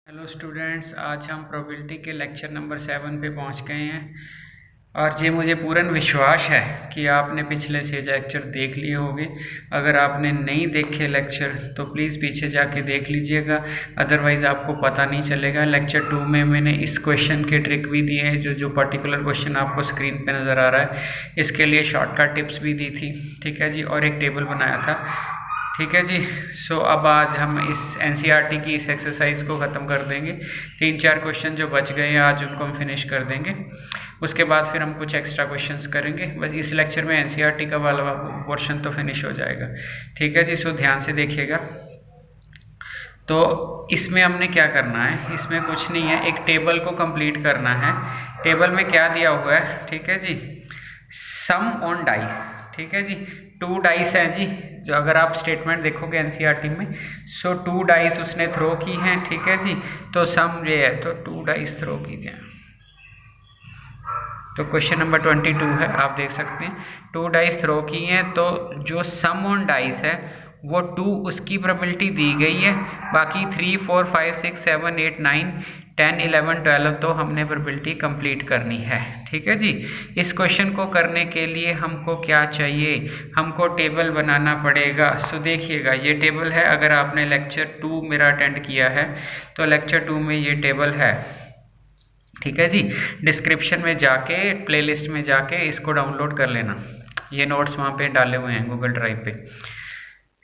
Hello students, आज हम probability के लेक्चर नंबर 7 पे पहुंच गए हैं। और ये मुझे पूर्ण विश्वास है कि आपने पिछले 6 लेक्चर देख लिए होंगे। अगर आपने नहीं देखे लेक्चर तो प्लीज़ पीछे जाके देख लीजिएगा, अदरवाइज़ आपको पता नहीं चलेगा। लेक्चर 2 में मैंने इस क्वेश्चन के ट्रिक भी दिए हैं, जो पर्टिकुलर क्वेश्चन आपको स्क्रीन पे नज़र आ रहा है, इसके लिए शॉर्टकट टिप्स भी दी थी। ठीक है जी, और एक टेबल बनाया था। ठीक है जी। सो अब आज हम इस एनसीईआरटी की इस एक्सरसाइज को ख़त्म कर देंगे। 3-4 क्वेश्चन जो बच गए हैं आज उनको हम फिनिश कर देंगे। उसके बाद फिर हम कुछ एक्स्ट्रा क्वेश्चंस करेंगे। बस इस लेक्चर में एनसीईआरटी का वाला पोर्शन तो फिनिश हो जाएगा। ठीक है जी। सो ध्यान से देखिएगा। तो इसमें हमने क्या करना है, इसमें कुछ नहीं है, एक टेबल को कंप्लीट करना है। टेबल में क्या दिया हुआ है, ठीक है जी, सम ऑन डाइस। ठीक है जी, 2 डाइस है जी, जो अगर आप स्टेटमेंट देखोगे एनसीईआरटी में, सो 2 डाइस उसने थ्रो की हैं। ठीक है जी, तो सम ये है, तो 2 डाइस थ्रो की गए। तो क्वेश्चन नंबर 22 है, आप देख सकते हैं 2 डाइस थ्रो की हैं, तो जो सम ऑन डाइस है वो 2 उसकी प्रोबेबिलिटी दी गई है। बाकी 3, 4, 5, 6, 7, 8, 9, 10, 11, 12 तो हमने प्रोबेबिलिटी कंप्लीट करनी है। ठीक है जी। इस क्वेश्चन को करने के लिए हमको क्या चाहिए, हमको टेबल बनाना पड़ेगा। सो देखिएगा, ये टेबल है। अगर आपने लेक्चर 2 मेरा अटेंड किया है तो लेक्चर 2 में ये टेबल है। ठीक है जी। डिस्क्रिप्शन में जाके, प्लेलिस्ट में जाके इसको डाउनलोड कर लेना। ये नोट्स वहाँ पे डाले हुए हैं गूगल ड्राइव पे।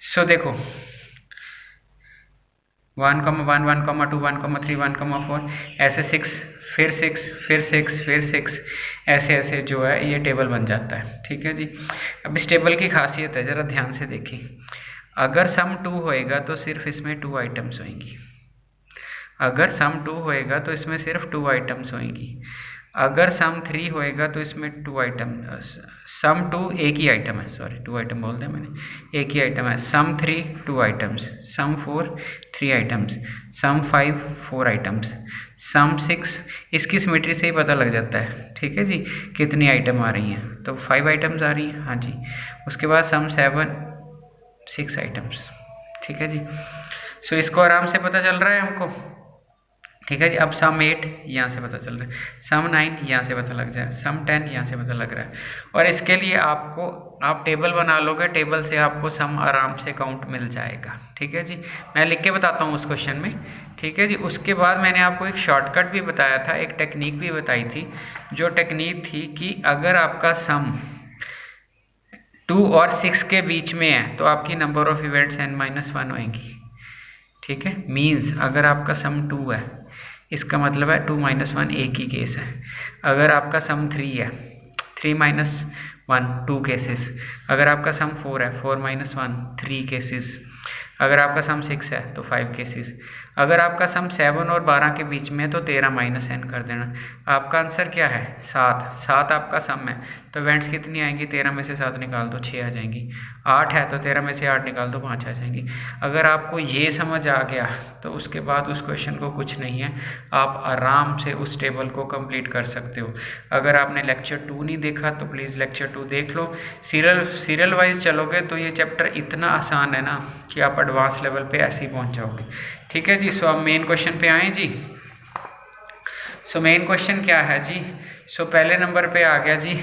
सो देखो, 1,1, 1,2, 1,3, 1,4, ऐसे 6, फिर 6, फिर 6, फिर 6, ऐसे ऐसे जो है ये टेबल बन जाता है। ठीक है जी। अब इस टेबल की खासियत है, ज़रा ध्यान से देखिए। अगर सम 2 होएगा तो सिर्फ इसमें 2 आइटम्स होंगी। अगर सम 2 होएगा तो इसमें सिर्फ 2 आइटम्स होंगी। अगर सम 3 होएगा तो इसमें 2 आइटम, सम 2 एक ही आइटम है, सॉरी 2 आइटम बोल दिया मैंने, एक ही आइटम है। सम 3 2 आइटम्स, सम 4 3 आइटम्स, सम 5 4 आइटम्स, सम 6, इसकी सिमेट्री से ही पता लग जाता है। ठीक है जी, कितनी आइटम आ रही हैं, तो 5 आइटम्स आ रही हैं, हाँ जी। उसके बाद सम 7 6 आइटम्स। ठीक है जी। सो इसको आराम से पता चल रहा है हमको। ठीक है जी। अब सम 8 यहाँ से पता चल रहा है, सम 9 यहाँ से पता लग जाए, सम 10 यहाँ से पता लग रहा है। और इसके लिए आपको, आप टेबल बना लोगे, टेबल से आपको सम आराम से काउंट मिल जाएगा। ठीक है जी। मैं लिख के बताता हूँ उस क्वेश्चन में। ठीक है जी। उसके बाद मैंने आपको एक शॉर्टकट भी बताया था, एक टेक्निक भी बताई थी। जो टेक्निक थी कि अगर आपका सम 2 और 6 के बीच में है तो आपकी नंबर ऑफ इवेंट्स n-1 होएंगी। ठीक है, मीन्स अगर आपका सम 2 है, इसका मतलब है 2-1 एक ही केस है। अगर आपका सम 3 है, 3-1 2 केसेस। अगर आपका सम 4 है, 4-1 3 केसेस। अगर आपका सम 6 है तो 5 केसेस। अगर आपका सम 7 और 12 के बीच में है तो 13-n कर देना। आपका आंसर क्या है, 7 आपका सम है, तो इवेंट्स कितनी आएंगी, 13 में से 7 निकाल दो 6 आ जाएंगी। 8 है तो 13 में से 8 निकाल दो 5 आ जाएंगी। अगर आपको ये समझ आ गया तो उसके बाद उस क्वेश्चन को कुछ नहीं है, आप आराम से उस टेबल को कंप्लीट कर सकते हो। अगर आपने लेक्चर 2 नहीं देखा तो प्लीज़ लेक्चर 2 देख लो। सीरियल वाइज चलोगे तो ये चैप्टर इतना आसान है ना कि आप एडवांस लेवल पे ऐसे ही पहुंच जाओगे। ठीक है जी। सो अब मेन क्वेश्चन पे आए जी। सो मेन क्वेश्चन क्या है जी, सो पहले नंबर पे आ गया जी,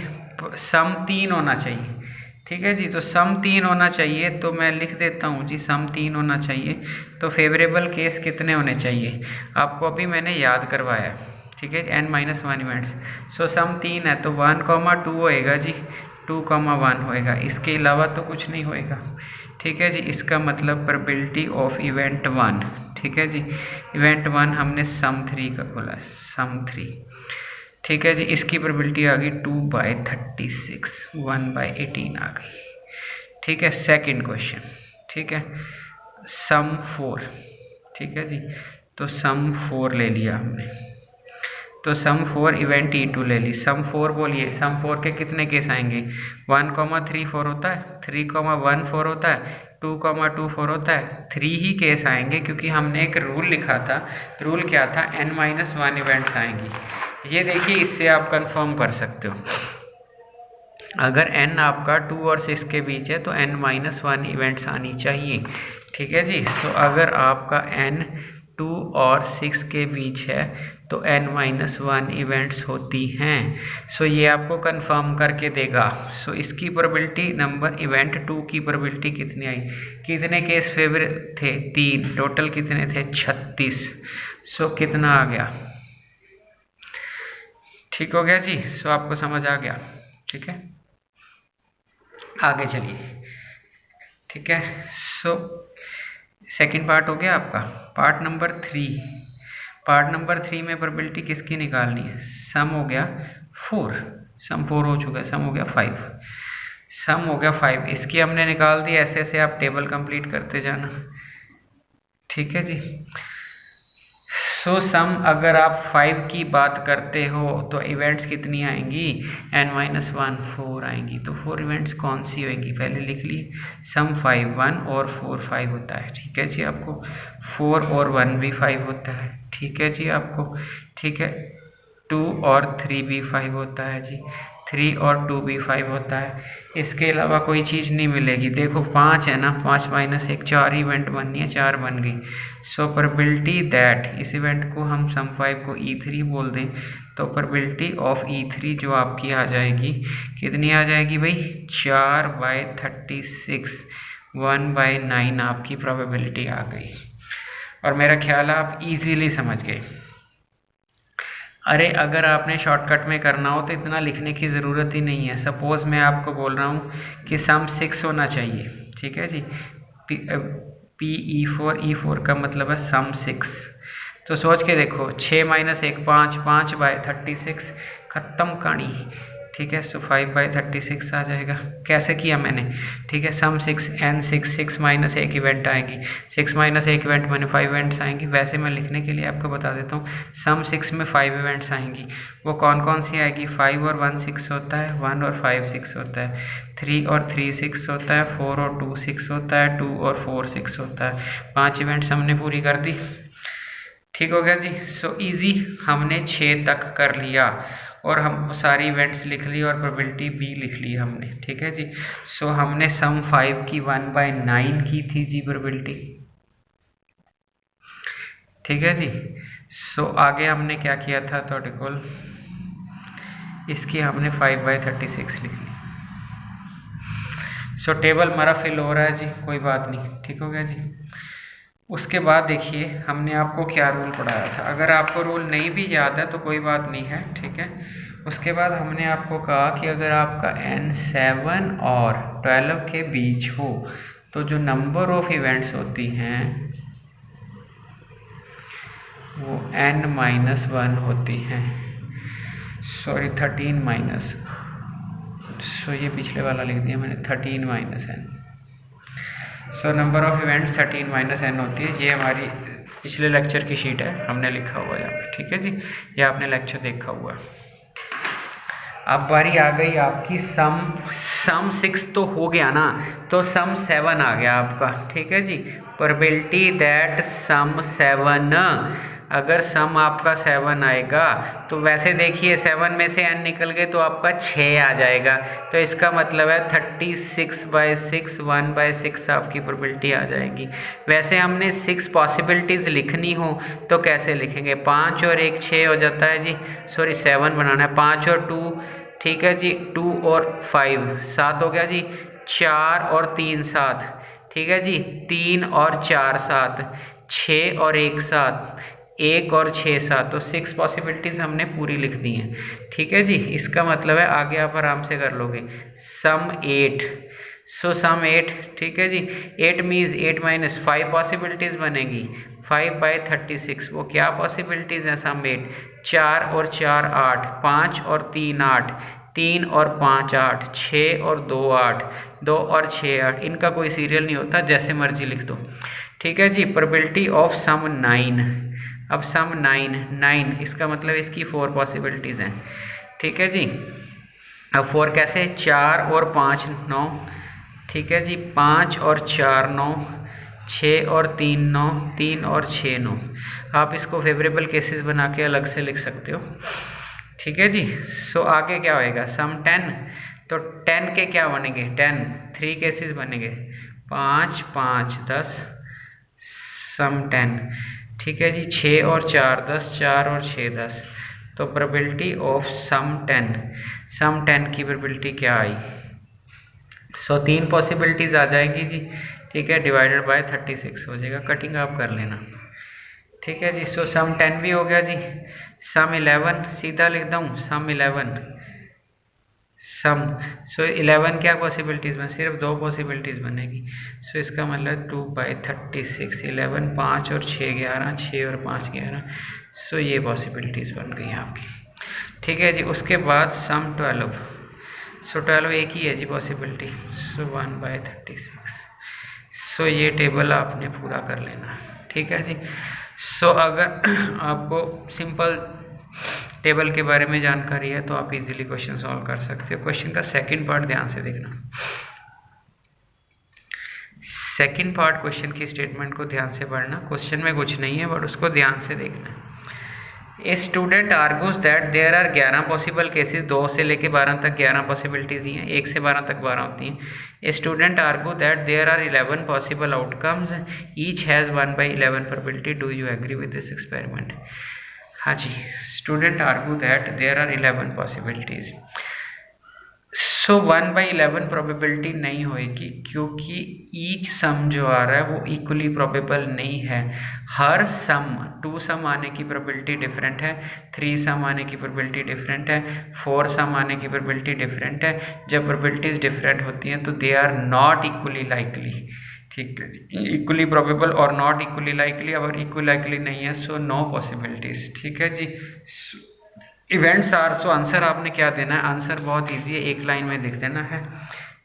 सम 3 होना चाहिए। ठीक है जी। तो सम 3 होना चाहिए, तो मैं लिख देता हूँ जी, सम 3 होना चाहिए। तो फेवरेबल केस कितने होने चाहिए, आपको अभी मैंने याद करवाया। ठीक है, n-1 इवेंट्स। सो सम 3 है तो 1,2 होएगा जी, 2,1 होएगा, इसके अलावा तो कुछ नहीं होएगा। ठीक है जी। इसका मतलब प्रोबेबिलिटी ऑफ इवेंट 1। ठीक है जी। इवेंट 1 हमने सम 3 का बोला, सम 3। ठीक है जी। इसकी प्रोबेबिलिटी आ गई 2/36, 1/18 आ गई। ठीक है। सेकंड क्वेश्चन, ठीक है, सम 4। ठीक है जी। तो सम 4 ले लिया हमने, तो सम 4 इवेंट E2 ले ली। सम 4 बोलिए, सम 4 के कितने केस आएंगे, 1,34 होता है, 3,14 होता है, 2,24 होता है, 3 ही केस आएंगे, क्योंकि हमने एक रूल लिखा था। रूल क्या था, n-1 इवेंट्स आएंगी। ये देखिए, इससे आप कंफर्म कर सकते हो। अगर n आपका 2 और 6 के बीच है तो n-1 इवेंट्स आनी चाहिए। ठीक है जी। सो अगर आपका n 2 और 6 के बीच है तो n-1 इवेंट्स होती हैं। सो ये आपको कंफर्म करके देगा। सो इसकी प्रोबेबिलिटी नंबर इवेंट 2 की प्रोबेबिलिटी कितनी आई, कितने केस फेवर थे, 3, टोटल कितने थे, 36। सो कितना आ गया, ठीक हो गया जी। सो आपको समझ आ गया, ठीक है। आगे चलिए, ठीक है। सो सेकंड पार्ट हो गया आपका। पार्ट नंबर 3, पार्ट नंबर 3 में प्रोबेबिलिटी किसकी निकालनी है, सम हो गया 4, सम 4 हो चुका है, सम हो गया 5, सम हो गया 5, इसकी हमने निकाल दी। ऐसे ऐसे आप टेबल कंप्लीट करते जाना, ठीक है जी। सो सम अगर आप 5 की बात करते हो तो इवेंट्स कितनी आएंगी, n-1 4 आएंगी। तो 4 इवेंट्स कौन सी होंगी, पहले लिख लिए। सम 5 1 और 4 5 होता है, ठीक है जी। आपको 4 और 1 भी 5 होता है, ठीक है जी आपको, ठीक है। 2 और 3 भी 5 होता है जी, 3 और 2 भी 5 होता है। इसके अलावा कोई चीज़ नहीं मिलेगी। देखो 5 है ना, 5 माइनस 1, 4 इवेंट बननी है, 4 बन गई। सो प्रोबेबिलिटी दैट, इस इवेंट को हम सम 5 को E3 बोल दें तो प्रोबेबिलिटी ऑफ E3 जो आपकी आ जाएगी, कितनी आ जाएगी भाई, 4/36, 1/9 आपकी प्रोबेबिलिटी आ गई। और मेरा ख्याल है आप इजीली समझ गए। अरे अगर आपने शॉर्टकट में करना हो तो इतना लिखने की ज़रूरत ही नहीं है। सपोज़ मैं आपको बोल रहा हूँ कि सम 6 होना चाहिए, ठीक है जी। E4 का मतलब है सम 6। तो सोच के देखो, 6 माइनस 1 5, 5/36, ख़त्म कहानी, ठीक है। सो 5/36 आ जाएगा। कैसे किया मैंने, ठीक है। सम 6 n6, 6 माइनस 1 इवेंट आएगी, 6 माइनस 1 इवेंट मैंने 5 इवेंट्स आएंगी। वैसे मैं लिखने के लिए आपको बता देता हूँ, सम 6 में 5 इवेंट्स आएंगी। वो कौन कौन सी आएगी, 5 और 1 6 होता है, 1 और 5 6 होता है, 3 और 3 6 होता है, 4 और 2 6 होता है, 2 और 4 6 होता है। 5 इवेंट्स हमने पूरी कर दी, ठीक हो गया जी। सो इजी, हमने 6 तक कर लिया और हम सारी इवेंट्स लिख ली और प्रोबेबिलिटी भी लिख ली हमने, ठीक है जी। सो हमने सम 5 की 1/9 की थी जी प्रोबेबिलिटी, ठीक है जी। सो आगे हमने क्या किया था, तो डिकोल इसकी हमने 5/36 लिख ली। सो टेबल हमारा फिल हो रहा है जी, कोई बात नहीं, ठीक हो गया जी। उसके बाद देखिए हमने आपको क्या रूल पढ़ाया था। अगर आपको रूल नहीं भी याद है तो कोई बात नहीं है, ठीक है। उसके बाद हमने आपको कहा कि अगर आपका n 7 और 12 के बीच हो तो जो नंबर ऑफ इवेंट्स होती हैं वो n-1 होती हैं। सॉरी 13 माइनस, सो ये पिछले वाला लिख दिया मैंने, 13 minus n। So number of events 13 minus n होती है। ये हमारी पिछले लेक्चर की शीट है, हमने लिखा हुआ है यहाँ पे, ठीक है जी। ये आपने लेक्चर देखा हुआ है। अब बारी आ गई आपकी सम 6 तो हो गया ना, तो सम 7 आ गया आपका, ठीक है जी। प्रोबेबिलिटी दैट सम 7, अगर सम आपका 7 आएगा तो वैसे देखिए 7 में से n निकल गए तो आपका 6 आ जाएगा। तो इसका मतलब है 36/6, 1/6 आपकी प्रोबेबिलिटी आ जाएगी। वैसे हमने 6 पॉसिबिलिटीज़ लिखनी हो तो कैसे लिखेंगे, 5 और 1 6 हो जाता है जी, सॉरी 7 बनाना है, 5 और 2, ठीक है जी, 2 और 5 7 हो गया जी, 4 और 3 7, ठीक है जी, 3 और 4 7, 6 और 1 7, 1 और 6 7। तो 6 पॉसिबिलिटीज़ हमने पूरी लिख दी हैं, ठीक है जी। इसका मतलब है आगे आप आराम से कर लोगे। सम 8, सो सम 8, ठीक है जी। 8 मीन्स 8 माइनस 5 पॉसिबिलिटीज़ बनेगी, 5/36। वो क्या पॉसिबिलिटीज़ हैं सम 8, 4 और 4 8, 5 और 3 8, 3 और 5 8, 6 और 2 8, 2 और 6 8। इनका कोई सीरियल नहीं होता, जैसे मर्जी लिख दो, ठीक है जी। प्रोबेबिलिटी ऑफ सम 9, अब सम 9, इसका मतलब इसकी 4 पॉसिबिलिटीज़ हैं, ठीक है जी। अब 4 कैसे, 4 और 5 9, ठीक है जी, 5 और 4 9, 6 और 3 9, 3 और 6 9। आप इसको फेवरेबल केसेस बना के अलग से लिख सकते हो, ठीक है जी। सो आगे क्या होएगा, सम 10, तो 10 के क्या बनेंगे, 10 3 केसेस बनेंगे, 5 5 10, सम 10 ठीक है जी। 6 और 4 10, 4 और 6 10, तो प्रोबेबिलिटी ऑफ सम 10, सम 10 की प्रोबेबिलिटी क्या आई? सो 3 पॉसिबिलिटीज आ जाएंगी जी। ठीक है, डिवाइडेड बाय 36 हो जाएगा, कटिंग आप कर लेना। ठीक है जी। सो सम 10 भी हो गया जी। सम 11 सीधा लिख दूँ, सम 11 सम। सो 11 क्या पॉसिबिलिटीज़ बन, सिर्फ 2 पॉसिबिलिटीज़ बनेगी। सो इसका मतलब 2/36, 11 5 और 6 11, 6 और 5 11। सो ये पॉसिबिलिटीज़ बन गई आपकी। ठीक है जी। उसके बाद सम 12, सो 12 एक ही है जी पॉसिबिलिटी, सो 1/36। सो ये टेबल आपने पूरा कर लेना। ठीक है जी। सो अगर आपको सिंपल टेबल के बारे में जानकारी है तो आप इजीली क्वेश्चन सॉल्व कर सकते हो। क्वेश्चन का सेकंड पार्ट ध्यान से देखना। सेकंड पार्ट क्वेश्चन की स्टेटमेंट को ध्यान से पढ़ना। क्वेश्चन में कुछ नहीं है बट उसको ध्यान से देखना है। A student argues that there are 11 possible cases, 2 से लेके 12 तक 11 पॉसिबिलिटीज ही हैं, 1 से 12 तक 12 होती हैं। A student argue that there are 11 possible outcomes, each has 1/11 probability, do you agree with this experiment? हाँ जी। Student argue that there are 11 possibilities. So 1/11 probability नहीं होएगी क्योंकि ईच सम जो आ रहा है वो इक्वली प्रोबेबल नहीं है। हर सम, 2 सम आने की प्रोबेबिलिटी डिफरेंट है, 3 सम आने की प्रोबेबिलिटी डिफरेंट है, 4 सम आने की प्रोबेबिलिटी डिफरेंट है। जब प्रोबेबिलिटीज डिफरेंट होती हैं तो they are not equally likely. ठीक है जी। इक्वली प्रोबेबल और नॉट इक्वली लाइकली, अगर इक्वली लाइकली नहीं है सो नो पॉसिबिलिटीज। ठीक है जी। इवेंट्स आर, सो आंसर आपने क्या देना है? आंसर बहुत इजी है, एक लाइन में लिख देना है।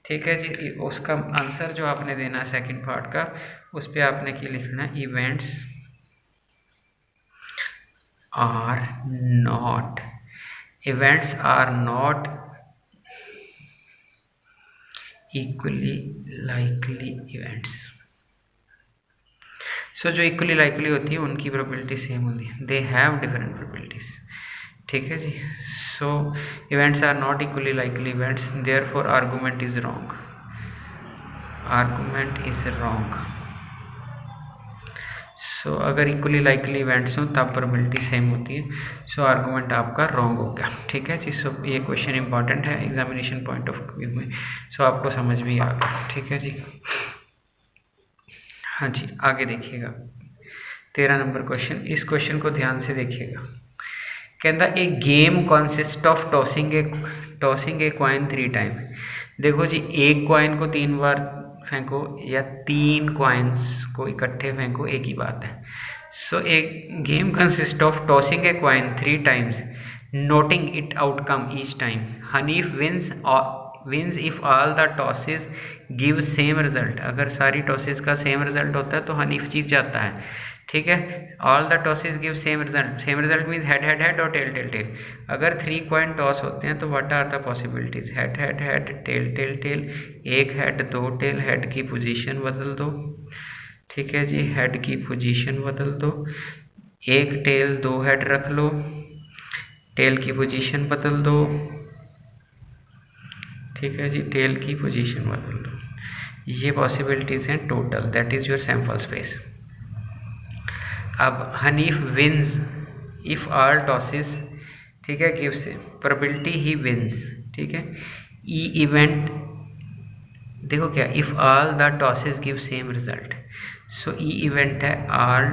ठीक है जी। उसका आंसर जो आपने देना है सेकंड पार्ट का, उस पर आपने क्या लिखना है? Events are not, events are not equally likely events. So जो इक्वली लाइकली होती है उनकी प्रोबेबिलिटी सेम होती है, दे हैव डिफरेंट प्रोबेबिलिटीज। ठीक है जी। So events are not equally likely events, therefore argument is wrong, argument is wrong. So अगर इक्वली लाइकली इवेंट्स हों तब प्रोबेबिलिटी सेम होती है, सो आर्गूमेंट आपका रॉन्ग हो गया। ठीक है जी। सो ये क्वेश्चन इंपॉर्टेंट है एग्जामिनेशन पॉइंट ऑफ व्यू में, सो आपको समझ भी आ गया। ठीक है जी। हाँ जी, आगे देखिएगा 13 नंबर क्वेश्चन। इस क्वेश्चन को ध्यान से देखिएगा। कहता a game consist of tossing a coin 3 time. देखो जी, एक कॉइन को 3 बार फेंको या 3 कॉइन्स को इकट्ठे फेंको, एक ही बात है। So a game consist of tossing a coin 3 times, noting it outcome each time. Hanif wins if all the tosses give same result. अगर सारी टॉसेस का सेम रिजल्ट होता है तो हनीफ जीत जाता है। ठीक है। All the tosses give same result, same result means head head head और टेल टेल टेल। अगर 3 कॉइन टॉस होते हैं तो what are the possibilities? Head head head, tail tail tail, एक हेड 2 टेल, हेड की पोजीशन बदल दो। ठीक है जी। हेड की पोजीशन बदल दो, एक टेल 2 हेड रख लो, टेल की पोजीशन बदल दो। ठीक है जी। टेल की पोजीशन बदल दो। ये पॉसिबिलिटीज हैं total, that is your sample space. अब Hanif wins if all tosses, ठीक है, गिव से प्रोबेबिलिटी ही विन्स। ठीक है। ई इवेंट, देखो क्या, if all the tosses give same result. So E event है all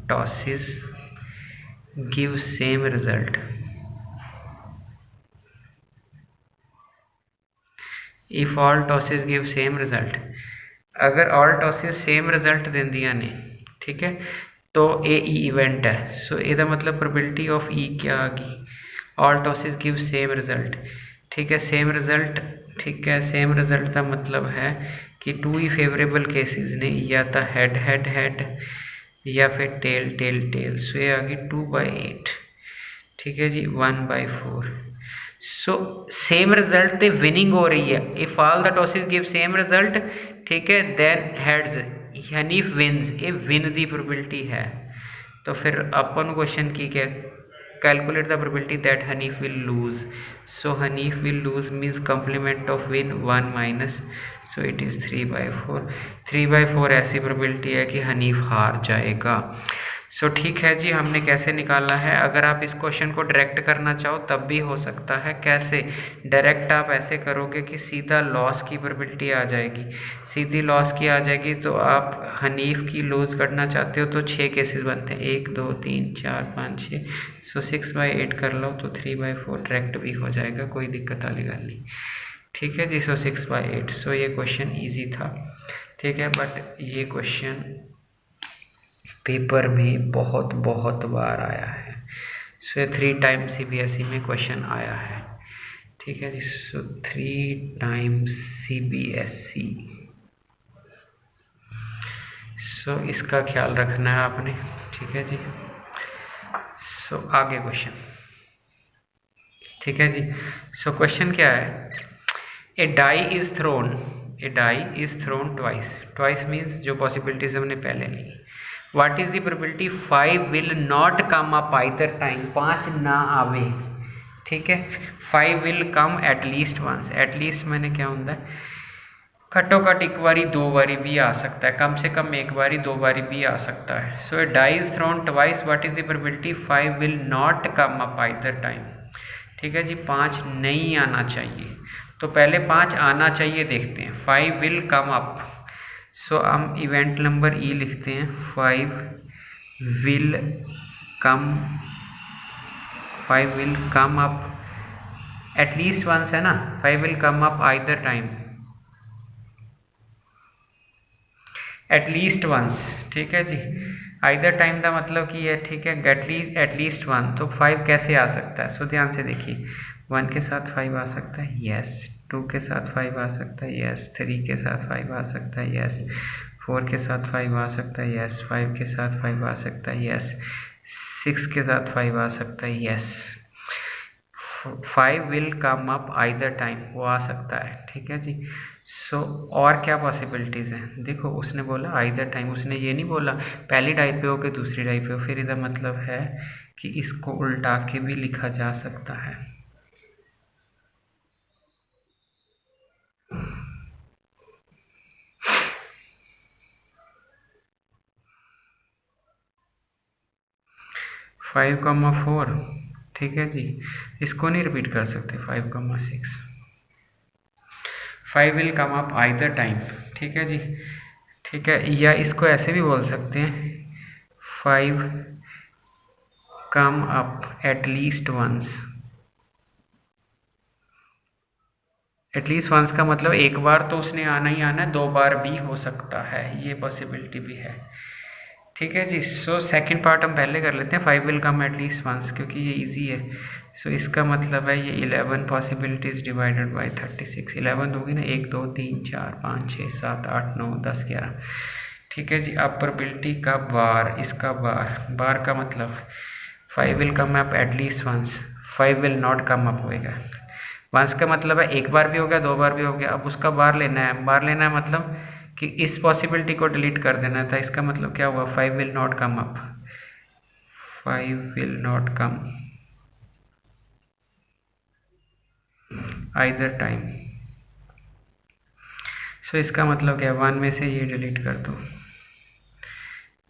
tosses give same result. If all tosses give same result, अगर ऑल टॉसेस सेम रिजल्ट देंदियां ने, ठीक है, तो ए ई इवेंट है। सो ਇਹਦਾ मतलब प्रोबेबिलिटी ऑफ ई क्या आ गई? All tosses give same result. ठीक है। सेम रिजल्ट, ठीक है, सेम रिजल्ट का मतलब है कि 2 ही फेवरेबल केसेस ने, या तो हेड हेड हेड या फिर टेल टेल टेल। सो ये आ गई 2/8। ठीक है जी। 1/4। सो सेम रिजल्ट ते विनिंग हो रही है। If all the tosses give same result, ठीक है, देन हेड्स, हनीफ विन्स, ये विन दी प्रोबेबिलिटी है। तो फिर अपन क्वेश्चन की क्या, calculate the probability that Hanif will lose. So Hanif will lose means complement of win 1 minus, so it is 3/4। 3/4 ऐसी प्रोबेबिलिटी है कि हनीफ हार जाएगा। सो ठीक है जी, हमने कैसे निकाला है। अगर आप इस क्वेश्चन को डायरेक्ट करना चाहो तब भी हो सकता है। कैसे डायरेक्ट? आप ऐसे करोगे कि सीधा लॉस की प्रोबेबिलिटी आ जाएगी, सीधी लॉस की आ जाएगी। तो आप हनीफ की लूज करना चाहते हो तो 6 केसेस बनते हैं, 1 2 3 4 5 6। सो 6/8 कर लो तो 3/4 डायरेक्ट भी हो जाएगा, कोई दिक्कत वाली गल नहीं। ठीक है जी। सो 6/8। सो ये क्वेश्चन ईजी था, ठीक है। बट ये क्वेश्चन पेपर में बहुत बहुत बार आया है। सो 3 टाइम CBSE में क्वेश्चन आया है, ठीक है जी। सो 3 टाइम्स CBSE। सो इसका ख्याल रखना है आपने, ठीक है जी। सो आगे क्वेश्चन, ठीक है जी। सो क्वेश्चन क्या है? A die is thrown twice means जो पॉसिबिलिटीज हमने पहले ली। What is the probability 5 will not come up either time, 5 ना आवे, ठीक है। 5 will come at least once, at least मैंने क्या होता है, घट्टो घट एक बारी 2 बारी भी आ सकता है, कम से कम 1 बारी 2 बारी भी आ सकता है। So a die is thrown twice, what is the probability 5 will not come up either time, ठीक है जी। 5 नहीं आना चाहिए, तो पहले 5 आना चाहिए देखते हैं। 5 विल कम अप, सो हम इवेंट नंबर ई लिखते हैं। 5 will come up at least once है ना। 5 will come up either time, at least once, ठीक है जी। आइदर टाइम का मतलब कि है, ठीक है, एटलीस्ट वन। तो 5 कैसे आ सकता है? सो ध्यान से देखिए, 1 के साथ 5 आ सकता है, यस। 2 के साथ 5 आ सकता है, यस। 3 के साथ 5 आ सकता है, यस। 4 के साथ 5 आ सकता है, यस। 5 के साथ 5 आ सकता है, यस। 6 के साथ 5 आ सकता है, yes. 5 will come up either time, वो आ सकता है, ठीक है जी। सो और क्या पॉसिबिलिटीज़ हैं? देखो, उसने बोला आइदर टाइम, उसने ये नहीं बोला पहली डाई पे हो के दूसरी डाई पे हो। फिर इसका मतलब है कि इसको उल्टा के भी लिखा जा सकता है। फाइव कॉमा 4, ठीक है जी। इसको नहीं रिपीट कर सकते। 5,6 5 will come up either time, ठीक है जी, ठीक है। या इसको ऐसे भी बोल सकते हैं, 5 come up at least once. At least once का मतलब एक बार तो उसने आना ही आना है, 2 बार भी हो सकता है, ये पॉसिबिलिटी भी है, ठीक है जी। सो सेकंड पार्ट हम पहले कर लेते हैं, 5 विल कम एटलीस्ट वंस, क्योंकि ये इजी है। सो इसका मतलब है ये 11 पॉसिबिलिटीज डिवाइडेड बाय 36। 11 होगी ना, 1 2 3 4 5 6 7 8 9 10 11, ठीक है जी। अब प्रोबेबिलिटी का बार, इसका बार का मतलब 5 will come up at least once, 5 will not come up होएगा। वंस का मतलब है एक बार भी हो गया, 2 बार भी हो गया। अब उसका बार लेना है, बार लेना है मतलब कि इस पॉसिबिलिटी को डिलीट कर देना था। इसका मतलब क्या हुआ, 5 will not come up, 5 will not come either time. So इसका मतलब क्या, 1 में से ये डिलीट कर दो,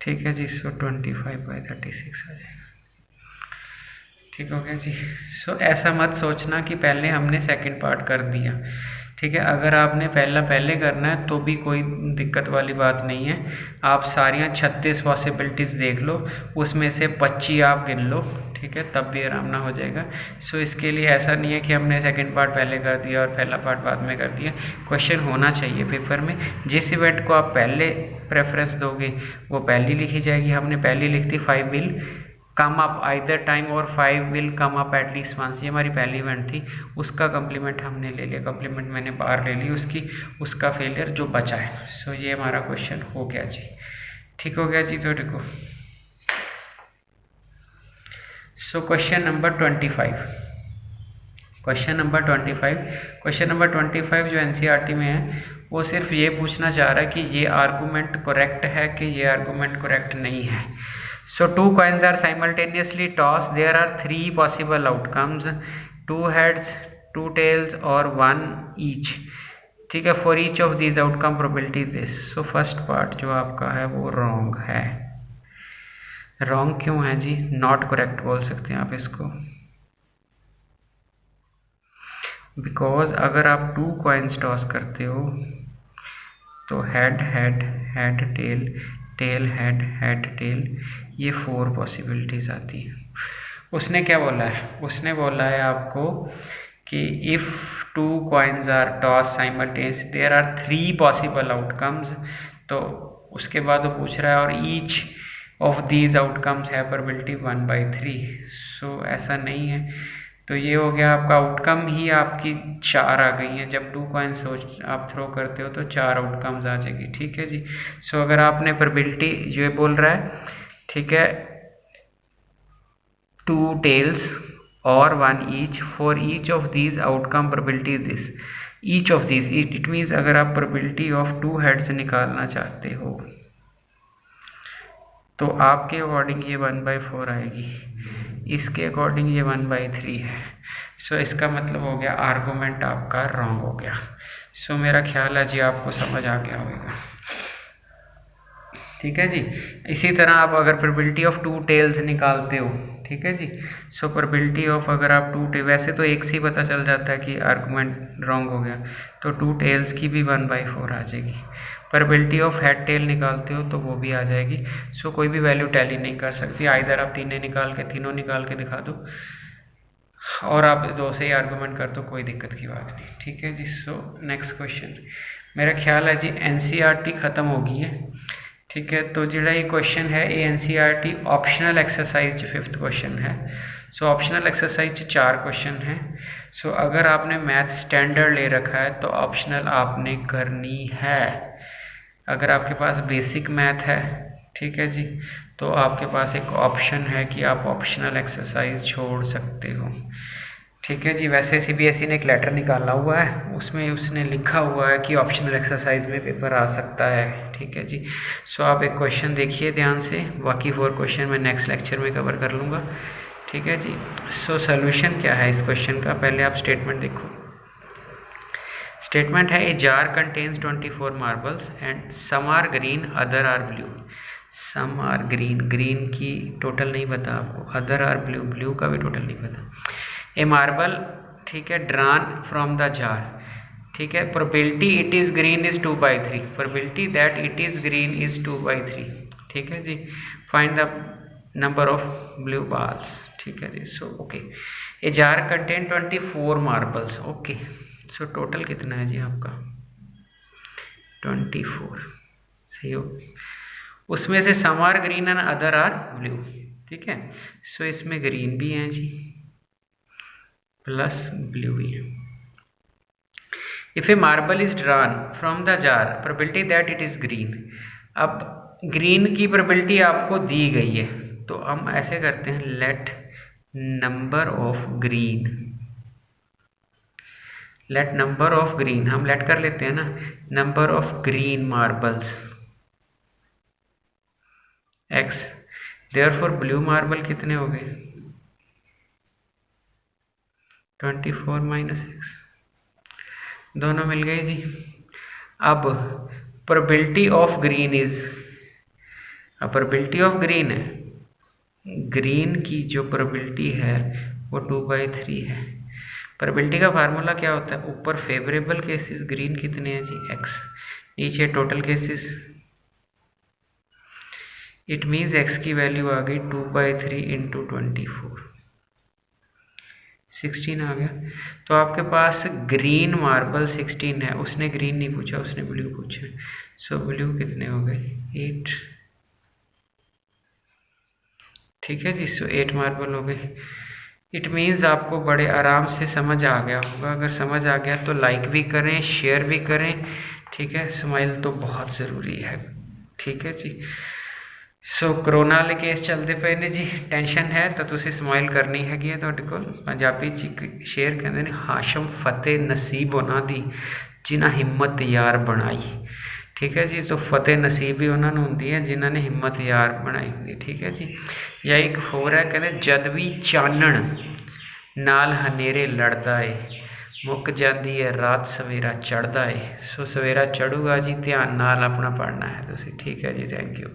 ठीक है जी। सो 25/36 आ जाएगा, ठीक हो गया जी। सो ऐसा मत सोचना कि पहले हमने सेकंड पार्ट कर दिया, ठीक है। अगर आपने पहले करना है तो भी कोई दिक्कत वाली बात नहीं है। आप सारियाँ 36 पॉसिबिलिटीज़ देख लो, उसमें से 25 आप गिन लो, ठीक है, तब भी आराम ना हो जाएगा। सो इसके लिए ऐसा नहीं है कि हमने सेकंड पार्ट पहले कर दिया और पहला पार्ट बाद में कर दिया। क्वेश्चन होना चाहिए पेपर में, जिस इवेंट को आप पहले प्रेफरेंस दोगे वो पहली लिखी जाएगी। हमने पहली लिख दी 5 will come up either time और 5 will come up at least once, ये हमारी पहली इवेंट थी। उसका कम्प्लीमेंट हमने ले लिया, कम्प्लीमेंट मैंने बाहर ले ली उसकी, उसका फेलियर जो बचा है। सो ये हमारा क्वेश्चन हो गया जी, ठीक हो गया जी। तो देखो, so question number 25, question number 25 जो NCERT में है, वो सिर्फ ये पूछना चाह रहा है कि ये आर्गूमेंट करेक्ट है कि ये आर्गूमेंट करेक्ट नहीं है। So 2 coins are simultaneously tossed. There are 3 possible outcomes: 2 heads, 2 tails, or 1 each. ठीक है, for each of these outcome probability this. So first part जो आपका है वो wrong है, रॉन्ग क्यों है जी? नॉट करेक्ट बोल सकते हैं आप इसको, बिकॉज अगर आप 2 कॉइन्स टॉस करते हो तो head head head tail, tail head head tell, ये 4 पॉसिबिलिटीज़ आती हैं। उसने क्या बोला है? उसने बोला है आपको कि if 2 coins are toss simultaneous there are 3 possible outcomes. तो उसके बाद वो पूछ रहा है और ईच ऑफ दीज आउटकम्स है प्रोबेबिलिटी 1/3। सो ऐसा नहीं है। तो ये हो गया आपका आउटकम ही आपकी 4 आ गई हैं। जब 2 कॉइन सोच आप थ्रो करते हो तो 4 आउटकम्स आ जाएगी, ठीक है जी। सो अगर आपने प्रोबेबिलिटी जो ये बोल रहा है, ठीक है, 2 tails or 1 each for each of these outcome probability is this, each of these, it means अगर आप probability of 2 heads निकालना चाहते हो तो आपके अकॉर्डिंग ये 1/4 आएगी, इसके अकॉर्डिंग ये 1/3 है। सो इसका मतलब हो गया आर्गूमेंट आपका रॉन्ग हो गया। सो मेरा ख्याल है जी आपको समझ आ गया होगा, ठीक है जी। इसी तरह आप अगर प्रोबेबिलिटी ऑफ 2 टेल्स निकालते हो, ठीक है जी। सो प्रोबेबिलिटी ऑफ अगर आप 2 वैसे तो एक से ही पता चल जाता है कि आर्गूमेंट रॉन्ग हो गया, तो 2 टेल्स की भी 1/4 आ जाएगी। प्रोबेबिलिटी ऑफ हेड टेल निकालते हो तो वो भी आ जाएगी। सो कोई भी वैल्यू टैली नहीं कर सकती, आइदर आप तीनों निकाल के दिखा दो और आप 2 से ही आर्गूमेंट कर दो, कोई दिक्कत की बात नहीं, ठीक है जी। सो नेक्स्ट क्वेश्चन, मेरा ख्याल है जी NCERT ख़त्म हो गई है, ठीक है। तो जो ये क्वेश्चन है ये NCERT optional exercise 5th question है। सो ऑप्शनल एक्सरसाइज 4 क्वेश्चन है। सो अगर आपने मैथ स्टैंडर्ड ले रखा है तो ऑप्शनल आपने करनी है। अगर आपके पास बेसिक मैथ है, ठीक है जी, तो आपके पास एक ऑप्शन है कि आप ऑप्शनल एक्सरसाइज छोड़ सकते हो, ठीक है जी। वैसे CBSE ने एक लेटर निकाला हुआ है, उसमें उसने लिखा हुआ है कि ऑप्शनल एक्सरसाइज में पेपर आ सकता है, ठीक है जी। सो आप एक क्वेश्चन देखिए ध्यान से, बाकी 4 क्वेश्चन मैं नेक्स्ट लेक्चर में कवर कर लूँगा, ठीक है जी। सो सोल्यूशन क्या है इस क्वेश्चन का, पहले आप स्टेटमेंट देखो। स्टेटमेंट है a jar contains 24 marbles and some are green other are blue. Some are green, green की टोटल नहीं पता आपको, अदर आर ब्लू, ब्लू का भी टोटल नहीं पता। ए मार्बल, ठीक है, ड्रान फ्रॉम द जार, ठीक है, probability it is green is 2/3, probability that it is green is 2/3, ठीक है जी। Find the number of blue balls, ठीक है जी। So okay, a jar contain 24 marbles, okay. So total कितना है जी आपका 24, सही हो। उसमें से some are green and other are blue, ठीक है। सो इसमें ग्रीन भी हैं जी प्लस ब्लू भी है। If A marble is drawn from the jar probability that it is green, अब ग्रीन की प्रोबेबिलिटी आपको दी गई है तो हम ऐसे करते हैं, let number of green, let number of green, हम लेट कर लेते हैं ना, number of green marbles x, therefore blue marble कितने हो गए 24 माइनस x, दोनों मिल गए जी। अब प्रोबेबिलिटी ऑफ ग्रीन इज, अब प्रोबेबिलिटी ऑफ ग्रीन है, ग्रीन की जो प्रोबेबिलिटी है वो 2/3 है। प्रोबेबिलिटी का फार्मूला क्या होता है, ऊपर फेवरेबल केसेस ग्रीन कितने हैं जी x, नीचे total cases, it means x की वैल्यू आ गई 2/3 इंटू 24, 16 आ गया। तो आपके पास ग्रीन मार्बल 16 है, उसने ग्रीन नहीं पूछा, उसने ब्लू पूछा। सो ब्लू कितने हो गए 8, ठीक है जी। सो 8 मार्बल हो गए। इट मीन्स आपको बड़े आराम से समझ आ गया होगा, अगर समझ आ गया तो लाइक भी करें, शेयर भी करें, ठीक है। स्माइल तो बहुत ज़रूरी है, ठीक है जी। सो करोना वाले केस चलते पे ने जी, टेंशन है तो तुसी स्माइल करनी हैगी है तुहाडे कोल। पंजाबी च शेर कहते हैं, हाशम फतेह नसीब उन्हां दी जिन्हां हिम्मत यार बनाई, ठीक है जी। तो फतेह नसीब भी उन्होंने होंगी है जिन्हों ने हिम्मत यार बनाई होंगी, ठीक है जी। या एक होर है, कहते जद भी चानण नाल हनेरे लड़दा है मुक जाती है रात सवेरा चढ़दा है। सो सवेरा चढ़ूगा जी, ध्यान नाल अपना पढ़ना है तुसी, ठीक है जी। Thank you.